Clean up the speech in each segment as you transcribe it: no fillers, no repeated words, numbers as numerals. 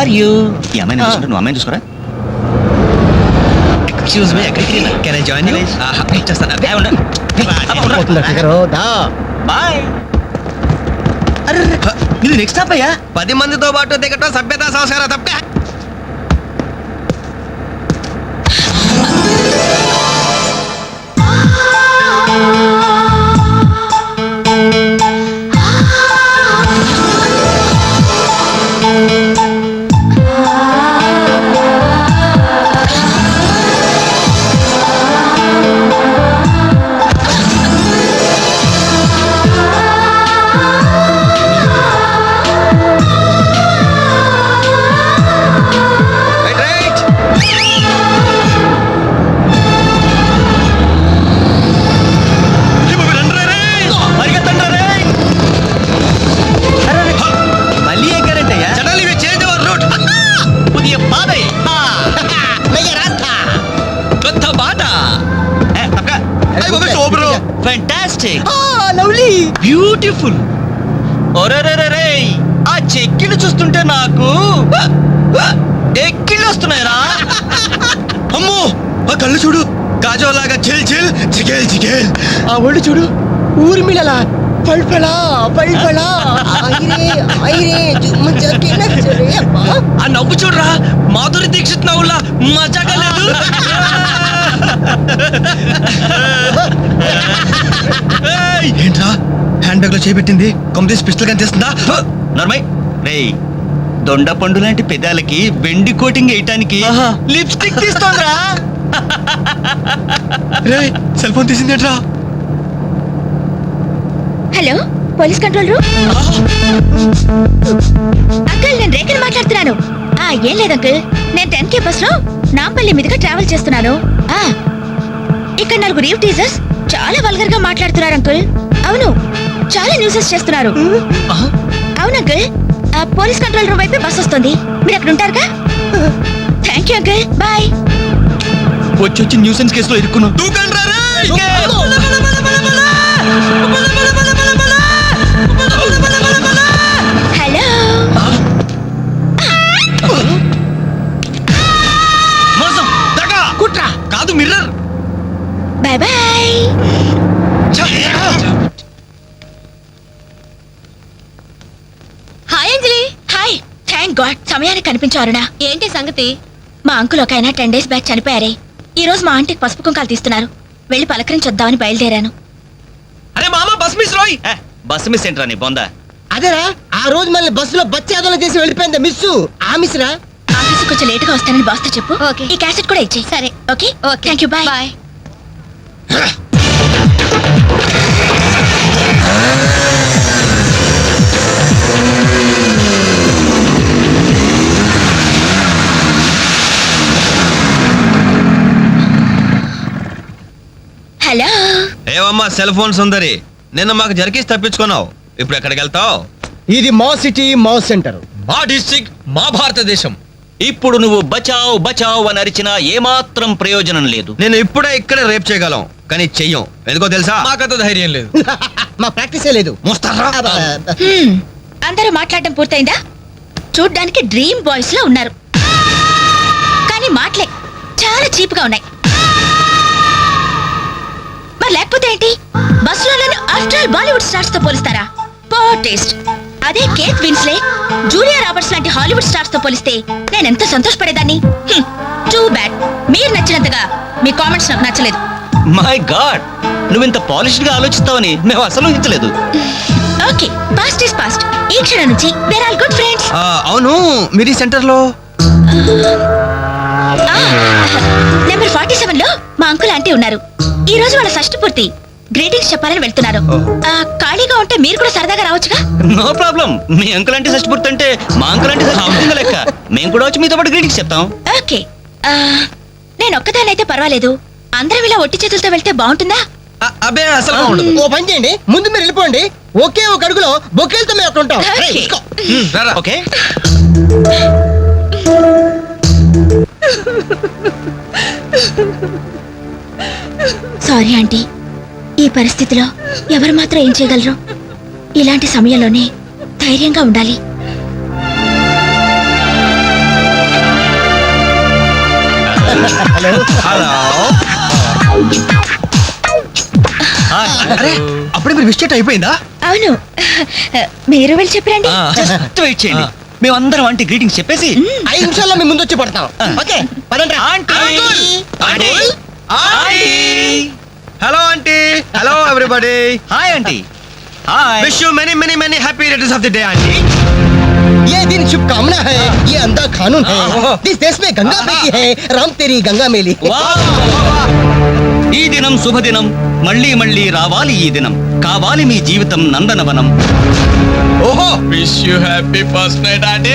Are you? ఈ అమ్మాయిని చూసుకుంటే నువ్వు అమ్మాయిని చూసుకోరా. Excuse me, can I join you? ఇచ్చేస్తాను. బాయ్. ఇది నెక్స్ట్ స్టాప్ అయ్యా. 10 మందితో పాటు దిగటం సభ్యతా సంస్కారం తప్ప. Fantastic! Lovely! Beautiful! ఒరేరేరే, ఆ చెక్కిలు చూస్తుంటే నాకు ఎక్కిళ్ళు వస్తున్నాయరా. అమ్మో, ఆ కళ్ళు చూడు, కాజోలాగా చిల్ చిల్ చికేల్ చికేల్. ఆ ఒళ్ళు చూడు, ఊర్మిళలా పల్పలా పల్పలా. ఆ నవ్వు చూడరా, మాధురి దీక్షిత్ నవ్వులా మజాగా లేదు. ఏంట్రా హ్యాండ్ బ్యాగ్ లో చేపెట్టింది? కంప్లీట్ పిస్టల్ కనిపిస్తుందా? నర్మయ్ రేయ్, దొండ పండు లాంటి పెదాలకి వెండి కోటింగ్ వేయటానికి లిప్స్టిక్ తీస్తోందిరా. రేయ్, సెల్ ఫోన్ తీసిందేంట్రా? Hello, police control room. Uncle, నేను రేఖని మాట్లాడుతున్నాను. ఏం లేదు అంకుల్, నేను 10K బస్ లో నాంపల్లి మీదుగా ట్రావెల్ చేస్తున్నాను. ఇక్కడ 4 రీవ్ టీజర్స్ చాలా వల్గర్ గా మాట్లాడుతున్నారు అంకుల్. అవును, చాలా న్యూసెస్ చేస్తున్నారు. అవును అంకుల్, పోలీస్ కంట్రోల్ రూమ్ వైపు బస్ వస్తుంది. మీరు అక్కడ ఉంటారుగా? Thank you uncle, bye. వచ్చి న్యూసెన్స్ కేసులో ఇరుక్కున్నావు. హలో, మోసం, దగా, కుట్ర కాదు, mirror. Bye bye. Hi Anjali. Hi. Thank God సమయానికి కనిపించారునా. ఏంటి సంగతి? మా అంకుల్ ఒక ఆయన 10 days బ్యాక్ చనిపోయారే. ఈ రోజు మా ఆంటీకి పసుపు కుంకాలు తీస్తున్నారు. వెళ్ళి పలకరించొద్దామని బయలుదేరాను. అరే మామ, బస్ మిస్ రోయ్. బస్సు మిస్ ఏంట్రా నీ బొందా? అదేరా, ఆ రోజు మళ్ళీ బస్సులో బచ్చాదోళన చేసి వెళ్ళిపోయింది మిస్సు. ఆ మిస్రా ఆఫీస్ కొంచెం లేట్ గా వస్తానని బాస్తో చెప్పు. ఈ క్యాసెట్ కూడా ఇచ్చే. సరే, okay. Thank you, bye bye. Hello. ఏవమ్మా సెల్ ఫోన్ సుందరి, నిన్న మాకు జరికేసి తప్పించుకున్నావు. ఇప్పుడు ఎక్కడికి వెళ్తావు? ఇది మా సిటీ, మా సెంటర్, మా డిస్ట్రిక్ట్, మా భారతదేశం. ఇప్పుడు నువ్వు బచావ్ బచావ్ అని అరిచినా ఏమాత్రం ప్రయోజనం లేదు. నేను ఇప్పుడే ఇక్కడ రేప్ చేయగలం, కానీ చెయ్యం. ఎందుకో తెలుసా? మాకంత ధైర్యం లేదు. మా ప్రాక్టీసే లేదు. మోస్తారా? అందరూ మాట్లాడడం పూర్తయిందా? చూడ్డానికి డ్రీమ్ బాయ్స్ లో ఉన్నారు, కానీ మాటలే చాలా చీప్ గా ఉన్నాయి. మరి లేకపోతే ఏంటి? బస్సులో నన్ను ఆఫ్టర్ ఆల్ బాలీవుడ్ స్టార్స్ తో పోలిస్తారా? Poor taste. అదే కేత్ విన్స్లే, జూలియా రాబర్ట్స్ లాంటి హాలీవుడ్ స్టార్స్ తో పోలిస్తే నేను ఎంత సంతోషపడేదాన్ని. టూ బ్యాడ్, మీరు నచ్చినంతగా మీ కామెంట్స్ నాకు నచ్చలేదు. మై గాడ్, నువ్వు ఇంత పాలిష్డ్ గా ఆలోచిస్తావని మేము అసలు ఊహించలేదు. Okay, past is past. ఈ క్షణం నుంచి వేర్ ఆల్ గుడ్ ఫ్రెండ్స్. అవును, మీరు ఈ సెంటర్ లో నెంబర్ 47 లో మా అంకుల్ ఆంటీ ఉన్నారు. ఈ రోజు వాళ్ళ షష్ఠి పూర్తి. గ్రీటింగ్స్ చెప్పాలని వెళ్తున్నారు. ఖాళీగా ఉంటే మీరు కూడా సరదాగా రావచ్చుగా. No problem. మీ అంకుల్ అంటే షష్ఠి పూర్తి అంటే మా అంకుల్ అంటే షష్ఠి లెక్క. మేము కూడా వచ్చి మీతో పాటు గ్రీటింగ్స్ చెప్తాం. ఓకే, నేను ఒక్కదానైతే పర్వాలేదు. అందరం ఇలా ఒట్టి చేతులతో వెళ్తే బాగుంటుందా? అబ్బే అసలు ఓ పని చేయండి, ముందు మీరు వెళ్ళిపోండి. ఒకే ఒక అడుగులో బొక్కేలతో మేము అక్కడ ఉంటాం. ఓకే. సారీ ఆంటీ, ఈ పరిస్థితిలో ఎవరు మాత్రం ఏం చేయగలరు? ఇలాంటి సమయంలోనే ధైర్యంగా ఉండాలి. హలో అరే అప్పుడే మీరు విష్ చేయటం అయిపోయిందా? అవును మీరు వెళ్ళి చెప్పరండి. జస్ట్ వెయిట్ చేయండి, మేమందరం ఆంటీ గ్రీటింగ్స్ చెప్పేసి 5 నిమిషాల్లో మీ ముందు వచ్చి పడతాం. ఓకే పదండి. Hello aunty. Hello everybody. Hi aunty. Hi. Wish you many many many happy returns of the day aunty. ये दिन शुभकामना है, ये अंधा कानून है. इस देश में गंगा बेटी है, राम तेरी गंगा मेली. ఈ దినం శుభదినం, మళ్ళీ మళ్ళీ రావాలి ఈ దినం, కావాలి మీ జీవితం నందనవనం. ఓహో wish you happy first night aunty.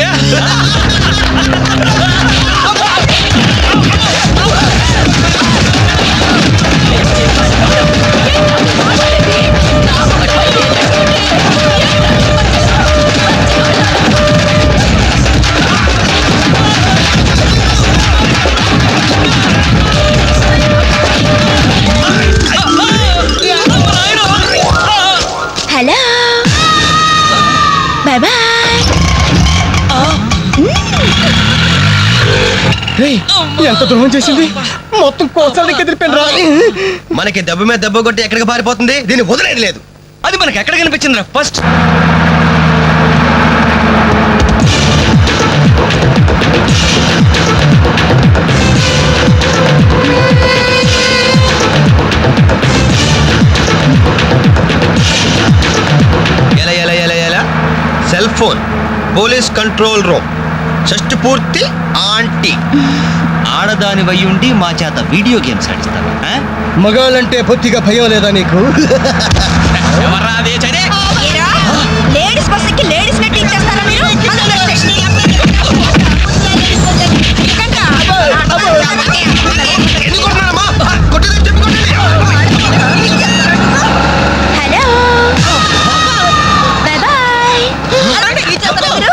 Hello bye bye. ఎంత ద్రోహం చేసింది, మొత్తం కోసాలకి ఎదిరిపోయిన రా. మనకి దెబ్బ మీద దెబ్బ కొట్టి ఎక్కడికి పారిపోతుంది, దీన్ని వదిలేదు లేదు. అది మనకి ఎక్కడ కనిపించిందిరా ఫస్ట్? ఎలా ఎలా ఎలా ఎలా cell phone, police control room, షష్టి పూర్తి ఆంటీ. ఆడదాని వయ్యుండి మా చేత వీడియో గేమ్స్ ఆడిస్తాను. మగాళ్ళంటే బొత్తిగా భయం లేదా నీకు? ఎవర్రా అదే చదే? లేడీస్ బస్ ఎక్కి లేడీస్ నెట్ ఇచ్చేస్తారా మీరు? ఎందుకు కొడుతున్నారమ్మా? కొట్టేదని చెప్పి కొట్టండి. Hello bye bye. ఇచ్చేస్తారా మీరు?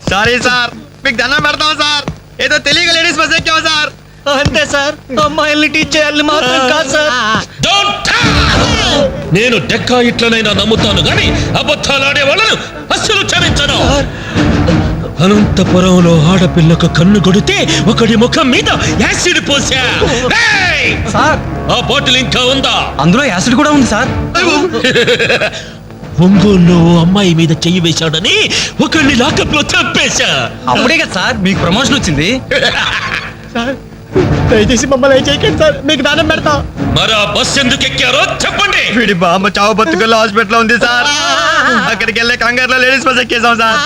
సారీ సార్, మీకు దండం పెడతాం సార్. ఏదో తెలియక లేడీస్ బస్ ఎక్కాం సార్. అంతే సార్, అమ్మాయిల్ని టీచ్ చేయాలని మాత్రం కాదు సార్. నేను డెక్కా ఇట్లనైనా నమ్ముతాను గాని అబద్ధాలాడే వాళ్ళను అస్సలు క్షమించను. అనంతపురంలో ఆడపిల్లకు కన్ను కొడితే ఒకడి ముఖం మీద యాసిడ్ పోసా. ఏయ్! ఆ బాటిల్ ఇంకా ఉందా? అందులో యాసిడ్ కూడా ఉంది సార్. ఒంగోలులో ఓ అమ్మాయి మీద చెయ్యి వేశాడని ఒకడిని లాకప్లో చంపేశా. అప్పుడే కదా సార్ మీకు ప్రమోషన్ వచ్చింది. దయచేసి మమ్మల్ని చేయకండి సార్, మీకు దానం పెడతాం. మరి ఆ బస్ ఎందుకు ఎక్కారో చెప్పండి. వీడి బామ్మ చావు బతుకుల్లో హాస్పిటల్ ఉంది సార్. అక్కడికి వెళ్ళే కంగారులో లేడీస్ బస్ ఎక్కేసాం సార్.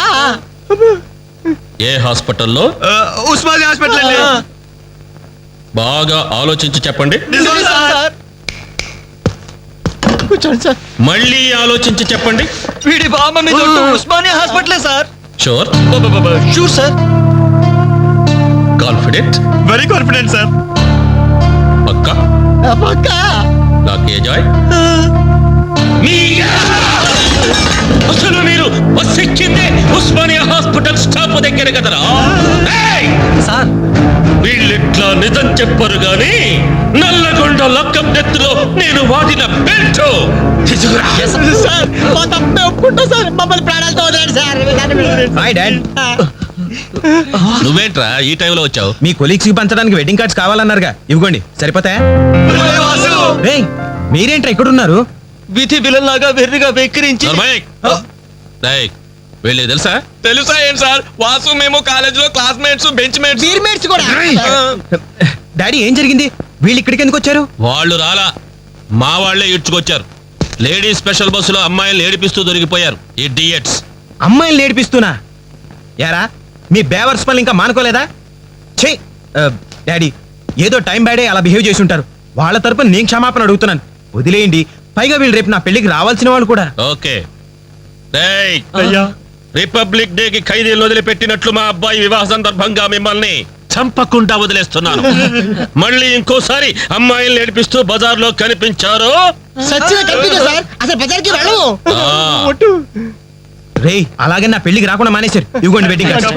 ఏ హాస్పిటల్లో? ఉస్మానియా హాస్పిటల్ అండి. బాగా ఆలోచించి చెప్పండి. నిజమే సార్. కూర్చోండి సార్. మళ్ళీ ఆలోచించి చెప్పండి. వీడి బామ్మ మీద ఉస్మానియా హాస్పిటలే sir. Sure? Sure sir. Confident? Very confident sir. పక్కా? పక్కా. నాకే జాయ్. అసలు మీరు బస్ ఎక్కిందే ఉస్మానియా హాస్పిటల్ స్టాప్ దగ్గర కదరా? సార్ వీళ్ళిట్లా నిజం చెప్పరు గాని నల్లగొండ లక్కం నెత్తులో నేను వాడిన బెల్ట్ తీసుకురా. సార్ మా తప్పే ఒప్పుకుంటా సార్, మమ్మల్ని ప్రాణాలతో వదిలేండి సార్. Hi dad. నువ్వేంట్రా ఈ టైంలో వచ్చావు? మీ కొలీగ్స్ కి పంచడానికి వెడ్డింగ్ కార్డ్స్ కావాలన్నారుగా, ఇవ్వండి సరిపోతాయా? రేయ్, మీరేంట్రా ఇక్కడ ఉన్నారు? విధి విలన్లాగా వెర్రిగా వెక్కిరించి వీళ్ళకి తెలుసా? తెలుసా ఏంటి సార్? వాసు మేము కాలేజ్ లో క్లాస్మేట్స్, బెంచ్ మేట్స్. బీర్మేట్స్ కూడా. డాడీ ఏం జరిగింది? వీళ్ళు ఇక్కడికి ఎందుకు వచ్చారు? వాళ్ళు రాలా, మా వాళ్లే ఇడ్చుకొచ్చారు. లేడీస్ స్పెషల్ బస్సులో అమ్మాయిలు ఏడిపిస్తూ దొరికిపోయారు ఈ డియట్స్. అమ్మాయిని ఏడిపిస్తున్నా? యారా మీ బేవర్స్ పనులు ఇంకా మానుకోలేదా? ఛీ డాడీ, ఏదో టైం బ్యాడే అలా బిహేవ్ చేసి ఉంటారు. వాళ్ళ తరపున నేను క్షమాపణ అడుగుతున్నాను, వదిలేయండి. పైగా వీళ్ళు రేపు నా పెళ్లికి రావాల్సిన వాళ్ళు కూడా. ఓకే. రిపబ్లిక్ డే కి ఖైదీలు వదిలిపెట్టినట్లు మా అబ్బాయి వివాహ సందర్భంగా మిమ్మల్ని చంపకుండా వదిలేస్తున్నాను. మళ్ళీ ఇంకోసారి అమ్మాయిలు ఏడిపిస్తూ బజార్లో కనిపించారు సచ్చిగా కనిపించదు సార్, అసలు బజార్కి వెళ్ళము. రేయ్, అలాగే నా పెళ్లికి రాకుండా మానేశారు. ఇవ్వండి వెడ్డింగ్ కార్డ్స్.